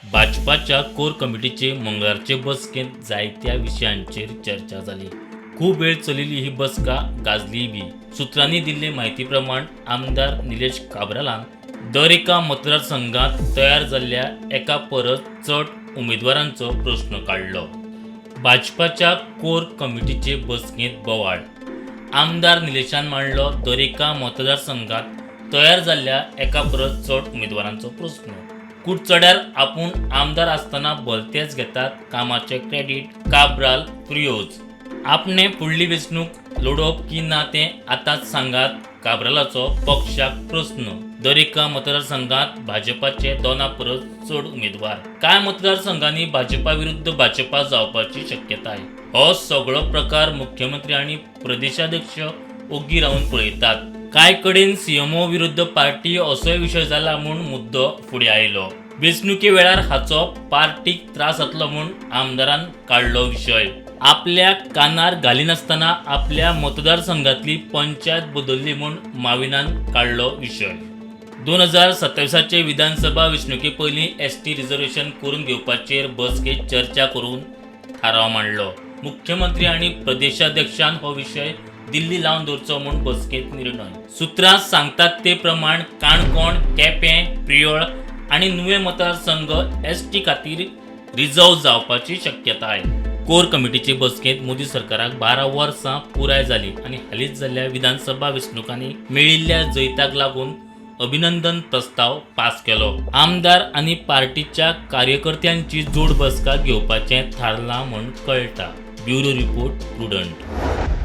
भाजपाच्या कोर कमिटीचे मंगळारचे बसकेंत जायत्या विशयांचेर चर्चा जाली। खूप वेळ चलिल्ली ही बसका गाजली बी। सूत्रांनी दिल्ले माहिती प्रमाण आमदार निलेश काब्रालान दर एका मतदारसंघात तयार जाल्ल्या एका परस चड उमेदवारांचो प्रश्न काढलो। भाजपाच्या कोर कमिटीचे बसकेंत बोवाळ। आमदार निलेशान मांडलो दर एका मतदारसंघात तयार जाल्ल्या एका परस चड उमेदवारांचो प्रश्न। कुडचड्यार आपूण आमदार आसतना भलतेच घेतात कामाचे क्रेडिट काब्राल फ्रियोज। आपणे फुडली वेंचणूक लडोवप की ना तें आतांच सांगात काब्रालाचो पक्षाक प्रश्न। दर एका मतदारसंघात भाजपाचे 2 परस चड उमेदवार। कांय मतदारसंघांनी भाजपा विरुद्ध भाजपा जावपाची शक्यताय। हो सगळो प्रकार मुख्यमंत्री आणि प्रदेशाध्यक्ष ओग्गी रावन पळयतात। कांय कडेन सीएमओ विरुद्ध पार्टी असोय विशय जाला म्हूण मुद्दो फुडें आयलो। वेंचणुके वेळार हाचो पार्टीक त्रास जातलो म्हूण आमदारान काडलो विशय। आपल्या कानार घालिनासतना आपल्या मतदारसंघातली पंचायत बदलली म्हूण माविनान काडलो विशय। 2027चे विधानसभा वेंचणुके पयलीं एसटी रिझर्वेशन करून घेवपाचेर बसकेंत चर्चा करून थाराव मांडलो। मुख्यमंत्री आणि प्रदेशाध्यक्षान हो विशय दिल्ली लावन दवरचो म्हूण बसकेंत निर्णय। सुत्रां सांगतात ते प्रमाण काणकोण केपें प्रियोळ आनी नुवें मतदारसंघ एसटी खातीर रिझर्व जावपाची शक्यताय। कोर कमिटीचे बसकेंत मोदी सरकाराक 12 वर्सां पुराय जाली आनी हालींच जाल्ल्या विधानसभा वेंचणुकांनी मेळिल्ल्या जैताक लागून अभिनंदन प्रस्ताव पास केलो। आमदार आनी पार्टीच्या कार्यकर्त्यांची जोड बसका घेवपाचें थारलां म्हूण कळटा। Bureau report prudent.